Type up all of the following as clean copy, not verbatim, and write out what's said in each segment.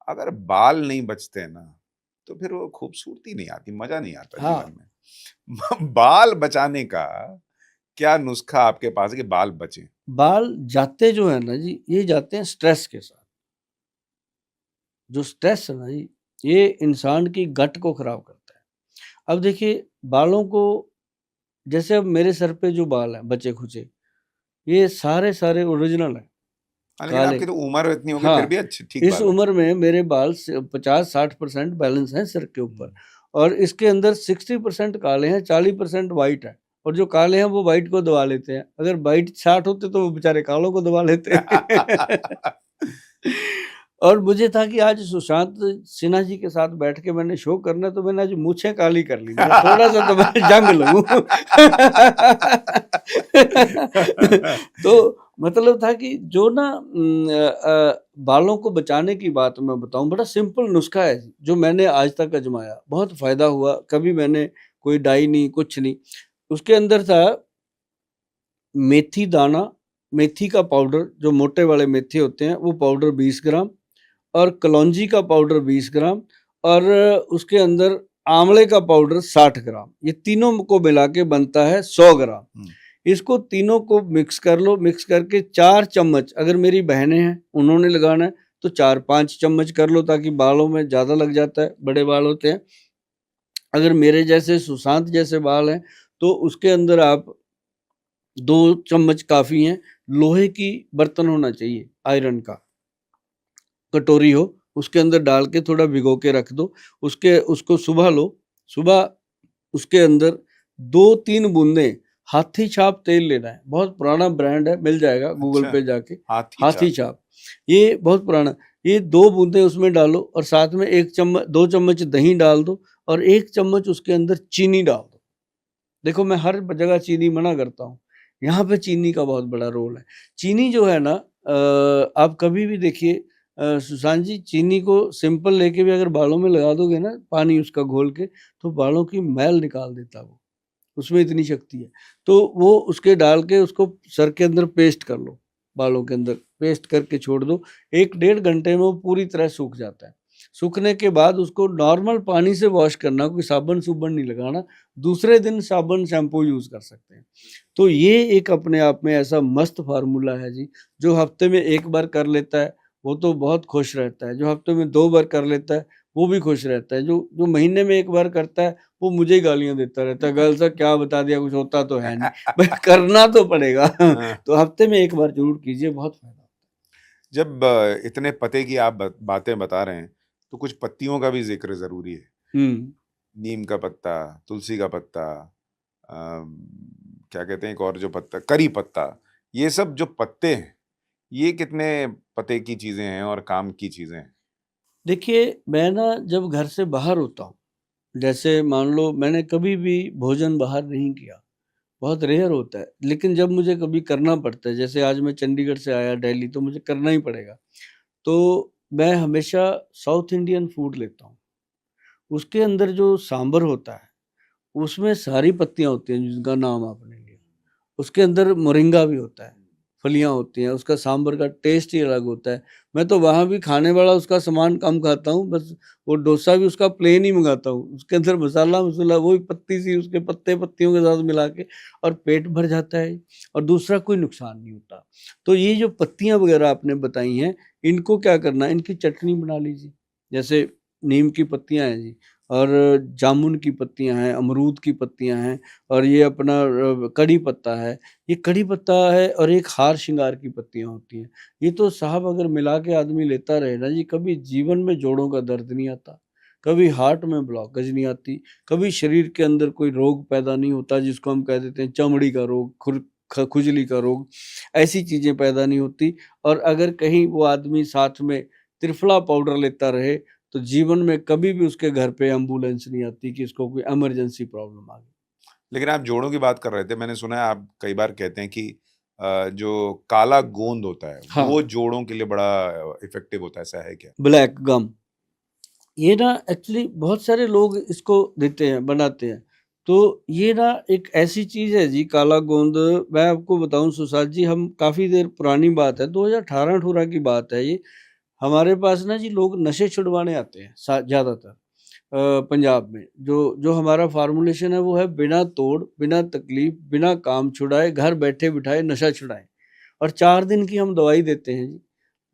अगर बाल नहीं बचते ना, तो फिर वो खूबसूरती नहीं आती, मज़ा नहीं आता हाँ, जीवन में। बाल बचाने का क्या नुस्खा आपके पास है कि बाल बचें? बाल जाते जो है ना जी, ये जाते हैं स्ट्रेस के साथ। जो स्ट्रेस है ना जी, ये इंसान की गट को खराब करता है। अब देखिए बालों को, जैसे अब मेरे सर पे जो बाल हैं बचे-खुचे, ये सारे ओरिजिनल हैं, हाँ, लेकिन काले। आपकी तो उम्र इतनी हो गई, फिर हाँ, भी अच्छे ठीक इस बाल हैं। उम्र में मेरे बाल से 50-60% बैलेंस हैं सिर के हुँ। ऊपर, और इसके अंदर 60% काले हैं, 40% व्हाइट हैं, और जो काले हैं वो व्हाइट को दबा लेते हैं। अगर व्हाइट 60 होते तो वो बेचारे कालों को दबा लेते। और मुझे था कि आज सुशांत सिन्हा जी के साथ बैठ के मैंने शो करना है, तो मैंने आज मूंछें काली कर ली। मैं थोड़ा-सा तो मैं जंग लगूँ। तो मतलब था कि जो ना बालों को बचाने की बात मैं बताऊँ, बड़ा सिंपल नुस्खा है, जो मैंने आज तक आज़माया, बहुत फ़ायदा हुआ। कभी मैंने कोई डाई नहीं, कुछ नहीं। उसके अंदर था मेथी दाना, मेथी का पाउडर, जो मोटे वाले मेथी होते हैं, वो पाउडर 20 ग्राम, और कलौंजी का पाउडर 20 ग्राम, और उसके अंदर आंवले का पाउडर 60 ग्राम। ये तीनों को मिला के बनता है 100 ग्राम। हुँ। इसको तीनों को मिक्स कर लो, मिक्स करके 4 चम्मच, अगर मेरी बहनें हैं, उन्होंने लगाना है, तो 4-5 चम्मच कर लो, ताकि बालों में ज़्यादा लग जाता है, बड़े बाल होते हैं। अगर मेरे जैसे सुशांत जैसे बाल हैं, तो उसके अंदर आप 2 चम्मच काफ़ी हैं। लोहे की बर्तन होना चाहिए, आयरन का, कटोरी हो, उसके अंदर डाल के थोड़ा भिगो के रख दो। उसको सुबह लो, सुबह उसके अंदर 2-3 बूंदें हाथी छाप तेल लेना है। बहुत पुराना ब्रांड है, मिल जाएगा गूगल अच्छा, पे जाके, हाथी हाथी छाप। छाप। ये बहुत पुराना, ये 2 बूंदें उसमें डालो, और साथ में 1 चम्मच 2 चम्मच दही डाल दो, और 1 चम्मच उसके अंदर चीनी डाल दो। देखो मैं हर जगह चीनी मना करता हूँ, यहाँ पे चीनी का बहुत बड़ा रोल है। चीनी जो है ना, आप कभी भी देखिए, सुशांत जी, चीनी को सिंपल लेके भी अगर बालों में लगा दोगे ना, पानी उसका घोल के, तो बालों की मैल निकाल देता है वो, उसमें इतनी शक्ति है। तो वो उसके डाल के उसको सर के अंदर पेस्ट कर लो, बालों के अंदर पेस्ट करके छोड़ दो। 1 डेढ़ घंटे में वो पूरी तरह सूख जाता है। सूखने के बाद उसको नॉर्मल पानी से वॉश करना, कोई साबुन-सुबुन नहीं लगाना। दूसरे दिन साबुन शैम्पू यूज़ कर सकते हैं। तो ये एक अपने आप में ऐसा मस्त फ़ॉर्मूला है जी, जो हफ्ते में 1 बार कर लेता है, वो तो बहुत खुश रहता है। जो हफ्ते में 2 बार कर लेता है, वो भी खुश रहता है। जो जो महीने में 1 बार करता है, वो मुझे ही गालियाँ देता रहता है, "गर्ल साहब क्या बता दिया, कुछ होता तो है नहीं।" भाई करना तो पड़ेगा। हाँ, तो हफ्ते में 1 बार ज़रूर कीजिए, बहुत फ़ायदा। जब इतने पते की आप बातें बता रहे हैं, तो कुछ पत्तियों का भी ज़िक्र ज़रूरी है। हुँ। नीम का पत्ता, तुलसी का पत्ता, क्या कहते हैं एक और जो पत्ता, करी पत्ता, ये सब जो पत्ते हैं, ये कितने पते की चीज़ें हैं और काम की चीज़ें हैं? देखिए, मैं ना जब घर से बाहर होता हूँ, जैसे मान लो मैंने कभी भी भोजन बाहर नहीं किया, बहुत रेयर होता है, लेकिन जब मुझे कभी करना पड़ता है, जैसे आज मैं चंडीगढ़ से आया दिल्ली, तो मुझे करना ही पड़ेगा, तो मैं हमेशा साउथ इंडियन फूड लेता हूँ। उसके अंदर जो सांभर होता है, उसमें सारी पत्तियाँ होती हैं जिनका नाम आपने लिया। उसके अंदर मोरिंगा भी होता है, फलियाँ होती हैं, उसका सांभर का टेस्ट ही अलग होता है। मैं तो वहाँ भी खाने वाला उसका सामान कम खाता हूँ, बस वो डोसा भी उसका प्लेन ही मँगाता हूँ। उसके अंदर मसाला-वसाला वही पत्ती-सी उसके पत्ते-पत्तियों के साथ मिला के, और पेट भर जाता है, और दूसरा कोई नुकसान नहीं होता। तो ये जो पत्तियाँ वग़ैरह आपने बताई हैं, इनको क्या करना है, इनकी चटनी बना लीजिए। जैसे नीम की पत्तियाँ हैं जी, और जामुन की पत्तियाँ हैं, अमरूद की पत्तियाँ हैं, और ये अपना कड़ी पत्ता है। ये कड़ी पत्ता है, और एक हार श्रृंगार की पत्तियाँ होती हैं। ये तो साहब अगर मिला के आदमी लेता रहे ना जी, कभी जीवन में जोड़ों का दर्द नहीं आता, कभी हार्ट में ब्लॉकेज नहीं आती, कभी शरीर के अंदर कोई रोग पैदा नहीं होता, जिसको हम कह देते हैं चमड़ी का रोग, खुजली का रोग, ऐसी चीज़ें पैदा नहीं होती। और अगर कहीं वो आदमी साथ में त्रिफला पाउडर लेता रहे, तो जीवन में कभी भी उसके घर पे एम्बुलेंस नहीं आती कि इसको कोई इमरजेंसी प्रॉब्लम आ गई। लेकिन आप जोड़ों की बात कर रहे थे, मैंने सुना है आप कई बार कहते हैं कि जो काला गोंद होता है, हाँ, वो जोड़ों के लिए बड़ा इफ़ेक्टिव होता है, ऐसा है क्या? ब्लैक गम। ये ना एक्चुअली बहुत सारे लोग इसको देते हैं, बनाते हैं। तो ये ना एक ऐसी चीज़ है जी, काला गोंद, मैं आपको बताऊँ सुशांत जी, हम काफ़ी देर पुरानी बात है, 2018-18 की बात है ये। हमारे पास ना जी लोग नशे छुड़वाने आते हैं ज़्यादातर पंजाब में। जो जो हमारा फ़ॉर्मूलेशन है वो है बिना तोड़, बिना तकलीफ़, बिना काम छुड़ाए, घर बैठे-बिठाए नशा छुड़ाएँ। और 4 दिन की हम दवाई देते हैं जी।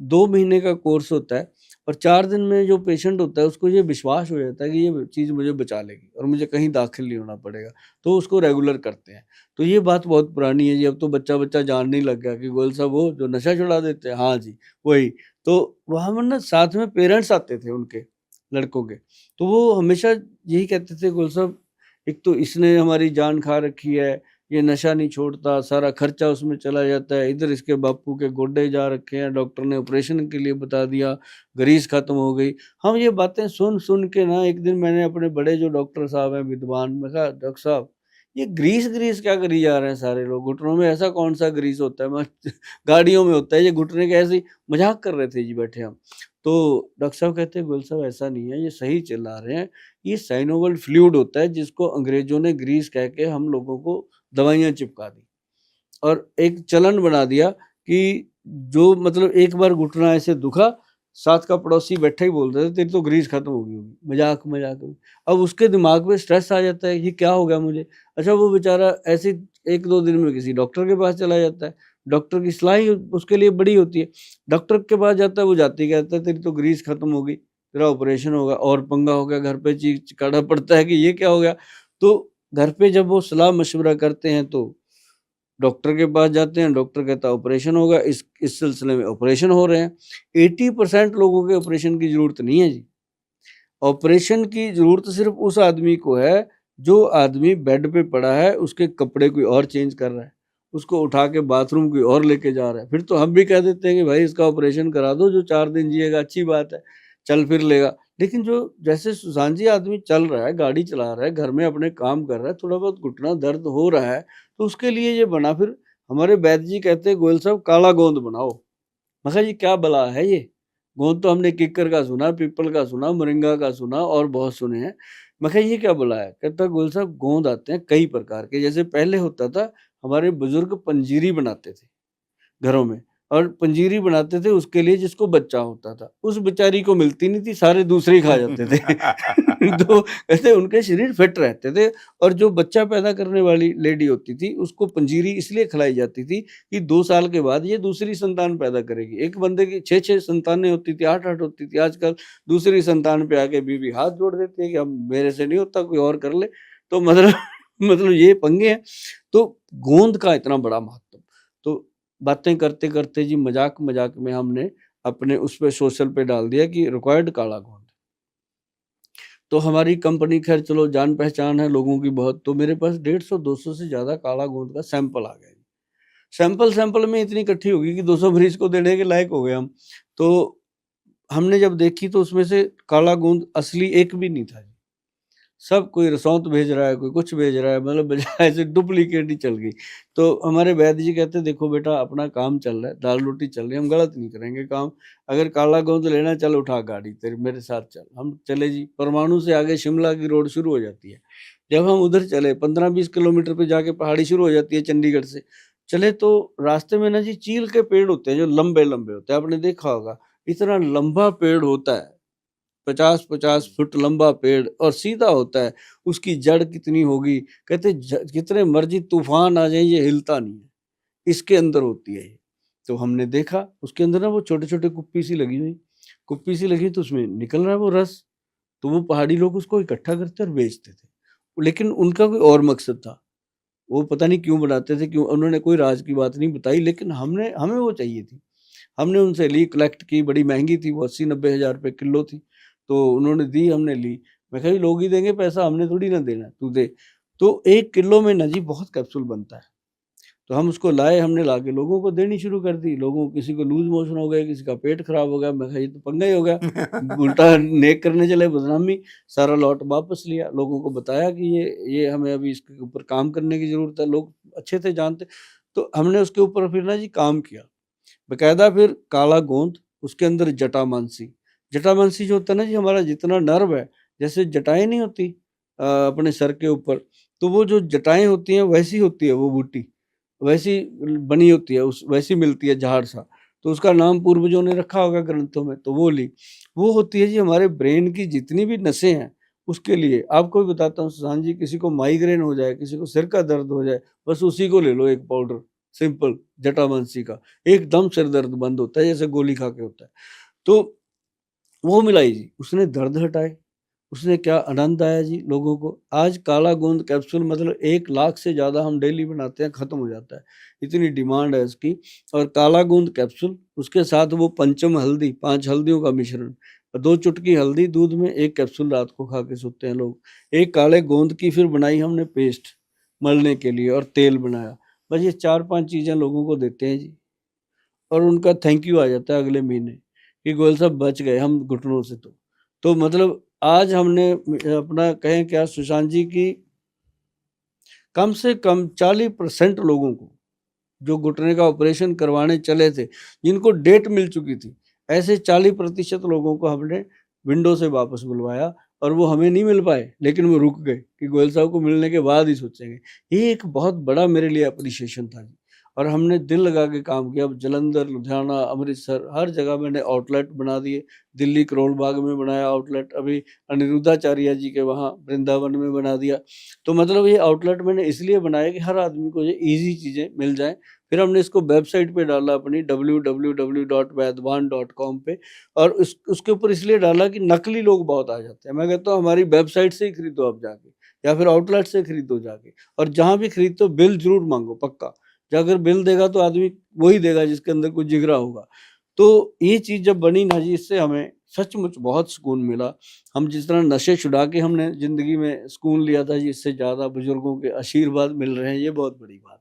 2 महीने का कोर्स होता है और 4 दिन में जो पेशेंट होता है उसको ये विश्वास हो जाता है कि ये चीज़ मुझे बचा लेगी और मुझे कहीं दाखिल नहीं होना पड़ेगा, तो उसको रेगुलर करते हैं। तो ये बात बहुत पुरानी है जी, अब तो बच्चा-बच्चा जानने ही लग गया कि गोयल साहब वो जो नशा छुड़ा देते हैं, हाँ जी, वही। तो वहाँ पर ना साथ में पेरेंट्स आते थे उनके, लड़कों के, तो वो हमेशा यही कहते थे, गोयल साहब एक तो इसने हमारी जान खा रखी है, ये नशा नहीं छोड़ता, सारा खर्चा उसमें चला जाता है, इधर इसके बापू के गोड्डे जा रखे हैं, डॉक्टर ने ऑपरेशन के लिए बता दिया, ग्रीस खत्म हो गई। हम ये बातें सुन-सुन के ना एक दिन मैंने अपने बड़े जो डॉक्टर साहब हैं विद्वान, मैं कहा डॉक्टर साहब ये ग्रीस-ग्रीस क्या करी जा रहे हैं सारे लोग, घुटनों में ऐसा कौन-सा ग्रीस होता है? गाड़ियों में होता है, ये घुटने के ऐसे ही मज़ाक कर रहे थे जी बैठे हम। तो डॉक्टर साहब कहते हैं गोयल साहब ऐसा नहीं है, ये सही चिल्ला रहे हैं, ये साइनोवियल फ्लूइड होता है जिसको अंग्रेज़ों ने ग्रीस कह के हम लोगों को दवाइयाँ चिपका दी और एक चलन बना दिया कि जो मतलब एक बार घुटना ऐसे दुखा, साथ का पड़ोसी बैठा ही बोलता था तेरी तो ग्रीस खत्म हो गई होगी, मज़ाक में। अब उसके दिमाग में स्ट्रेस आ जाता है, ये क्या हो गया मुझे? अच्छा वो बेचारा ऐसे ही 1-2 दिन में किसी डॉक्टर के पास चला जाता है, डॉक्टर की सलाह ही उसके लिए बड़ी होती है। डॉक्टर के पास जाता है, वो जाते ही कहता है तेरी तो ग्रीस खत्म हो गई, तेरा ऑपरेशन होगा और पंगा हो गया, घर पे चीखना पड़ता है कि ये क्या हो गया? तो घर पे जब वो सलाह-मशवरा करते हैं तो डॉक्टर के पास जाते हैं, डॉक्टर कहता है ऑपरेशन होगा, इस सिलसिले में ऑपरेशन हो रहे हैं। 80% लोगों के ऑपरेशन की ज़रूरत नहीं है जी। ऑपरेशन की ज़रूरत सिर्फ़ उस आदमी को है, जो आदमी बेड पे पड़ा है, उसके कपड़े कोई और चेंज कर रहा है, उसको उठा के बाथरूम कोई और लेके जा रहा है। फिर तो हम भी कह देते हैं कि भाई इसका ऑपरेशन करा दो, जो 4 दिन जिएगा अच्छी बात है, चल फिर लेगा। लेकिन जो जैसे सुशांत जी आदमी चल रहा है, गाड़ी चला रहा है, घर में अपने काम कर रहा है, थोड़ा बहुत घुटना दर्द हो रहा है, तो उसके लिए ये बना। फिर हमारे वैद्य जी कहते हैं गोयल साहब काला गोंद बनाओ। मैं कहा ये क्या बला है ये? गोंद तो हमने किक्कर का सुना, पीपल का सुना, मोरिंगा का सुना और बहुत सुने हैं। मैं कहा ये क्या बला है? कहता गोयल साहब गोंद आते हैं कई प्रकार के, जैसे पहले होता था हमारे बुजुर्ग पंजीरी बनाते थे घरों में और पंजीरी बनाते थे उसके लिए जिसको बच्चा होता था। उस बेचारी को मिलती नहीं थी, सारे दूसरे ही खा जाते थे। तो कहते उनके शरीर फिट रहते थे और जो बच्चा पैदा करने वाली लेडी होती थी, उसको पंजीरी इसलिए खिलाई जाती थी कि 2 साल के बाद ये दूसरी संतान पैदा करेगी। एक बंदे की 6-6 संतानें होती थी, 8-8 होती थी। आजकल दूसरी संतान पे आके बीवी हाथ जोड़ देती है कि अब मेरे से नहीं होता, कोई और कर ले। तो मतलब मतलब ये पंगे हैं। तो गोंद का इतना बड़ा महत्व। तो बातें करते-करते जी मज़ाक-मज़ाक में हमने अपने उस पे सोशल पे डाल दिया कि रिक्वायर्ड काला गोंद। तो हमारी कंपनी ख़ैर चलो जान-पहचान है लोगों की बहुत, तो मेरे पास 150-200 से ज़्यादा काला गोंद का सैंपल आ गया। सैंपल में इतनी इकट्ठी हो गई कि 200 मरीज़ को देने के लायक हो गए हम। तो हमने जब देखी तो उसमें से काला गोंद असली एक भी नहीं था। सब कोई रसौंत भेज रहा है, कोई कुछ भेज रहा है, मतलब बजाय से डुप्लीकेट ही चल गई। तो हमारे वैद्य जी कहते देखो बेटा अपना काम चल रहा है, दाल-रोटी चल रही है, हम गलत नहीं करेंगे काम। अगर काला गोंद लेना है चल उठा गाड़ी तेरी मेरे साथ चल। हम चले जी, परमाणु से आगे शिमला की रोड शुरू हो जाती है। जब हम उधर चले 15-20 किलोमीटर पे जाके पहाड़ी शुरू हो जाती है चंडीगढ़ से। चले तो रास्ते में ना जी चील के पेड़ होते हैं जो लंबे-लंबे होते हैं, आपने देखा होगा। इतना लंबा पेड़ होता है। 50-50 फुट लंबा पेड़ और सीधा होता है, उसकी जड़ कितनी होगी, कहते कितने मर्ज़ी तूफ़ान आ जाएँ ये हिलता नहीं है, इसके अंदर होती है ये। तो हमने देखा उसके अंदर ना वो छोटे-छोटे कुप्पी सी लगी तो उसमें निकल रहा है वो रस, तो वो पहाड़ी लोग उसको इकट्ठा करते और बेचते थे। लेकिन उनका कोई और मकसद था, वो पता नहीं क्यों बनाते थे, क्यों उन्होंने कोई राज़ की बात नहीं बताई लेकिन हमें वो चाहिए थी। हमने उनसे ली, कलेक्ट की, बड़ी महँगी थी वो 80-90 हज़ार रुपए किलो थी। तो उन्होंने दी, हमने ली। मैं कहा, "ये लोग ही देंगे पैसा, हमने थोड़ी ना देना है, तू दे।" तो 1 किलो में ना जी बहुत कैप्सूल बनता है। तो हम उसको लाए, हमने लाके लोगों को देनी शुरू कर दी। लोगों किसी को लूज़ मोशन हो गए, किसी का पेट खराब हो गया। मैं कहा, "ये तो पंगा ही हो गया।" उल्टा नेक करने चले, बदनामी। सारा लॉट वापस लिया। लोगों को बताया कि ये हमें अभी इसके ऊपर काम करने की ज़रूरत है। लोग अच्छे थे, जानते। तो हमने उसके ऊपर फिर ना जी काम किया। बकायदा फिर काला गोंद, उसके अंदर जटामांसी। जटामांसी जो होता है ना जी हमारा जितना नर्व है, जैसे जटाएँ नहीं होती अपने सर के ऊपर, तो वो जो जटाएँ होती हैं वैसी होती है वो बूटी, वैसी बनी होती है, उस वैसी मिलती है झाड़ सा। तो उसका नाम पूर्वजों ने रखा होगा ग्रंथों में, तो वो ली। वो होती है जी हमारे ब्रेन की जितनी भी नसें हैं उसके लिए। आपको भी बताता हूँ सुशांत जी, किसी को माइग्रेन हो जाए, किसी को सिर का दर्द हो जाए, बस उसी को ले लो एक पाउडर, सिंपल, जटामांसी का, एकदम सिर दर्द बंद होता है जैसे गोली खा के होता है। तो वो मिलाई जी, उसने दर्द हटाए, उसने क्या आनंद आया जी लोगों को। आज काला गोंद कैप्सूल मतलब 1 लाख से ज़्यादा हम डेली बनाते हैं, ख़त्म हो जाता है, इतनी डिमांड है इसकी। और काला गोंद कैप्सूल, उसके साथ वो पंचम हल्दी, 5 हल्दियों का मिश्रण, 2 चुटकी हल्दी दूध में, 1 कैप्सूल रात को खा के सोते हैं लोग। एक काले गोंद की फिर बनाई हमने पेस्ट मलने के लिए और तेल बनाया। बस ये 4-5 चीज़ें लोगों को देते हैं जी, और उनका थैंक यू आ जाता है अगले महीने कि गोयल साहब बच गए हम घुटनों से। तो मतलब आज हमने अपना कहें क्या सुशांत जी की कम से कम 40% लोगों को जो घुटने का ऑपरेशन करवाने चले थे, जिनको डेट मिल चुकी थी, ऐसे 40% लोगों को हमने विंडो से वापस बुलवाया, और वो हमें नहीं मिल पाए, लेकिन वो रुक गए कि गोयल साहब को मिलने के बाद ही सोचेंगे। ये एक बहुत बड़ा मेरे लिए एप्रिसिएशन था जी, और हमने दिल लगा के काम किया। अब जालंधर, लुधियाना, अमृतसर, हर जगह मैंने आउटलेट बना दिए। दिल्ली करोल बाग में बनाया आउटलेट, अभी अनिरुद्धाचार्य जी के वहाँ वृंदावन में बना दिया। तो मतलब ये आउटलेट मैंने इसलिए बनाया कि हर आदमी को ये ईज़ी चीज़ें मिल जाएँ। फिर हमने इसको वेबसाइट पे डाला अपनी www.वैद्यवान.com पे, और उसके ऊपर इसलिए डाला कि नकली लोग बहुत आ जाते हैं। मैं कहता हूँ हमारी वेबसाइट से ही खरीदो आप जाके, या फिर आउटलेट से खरीदो जाके, और जहाँ भी खरीदते हो बिल ज़रूर माँगो पक्का। जो अगर बिल देगा तो आदमी वही देगा जिसके अंदर कोई जिगरा होगा। तो ये चीज़ जब बनी ना जी, इससे हमें सचमुच बहुत सुकून मिला। हम जिस तरह नशे छुड़ा के हमने ज़िंदगी में सुकून लिया था जी, इससे ज़्यादा बुजुर्गों के आशीर्वाद मिल रहे हैं, ये बहुत बड़ी बात है।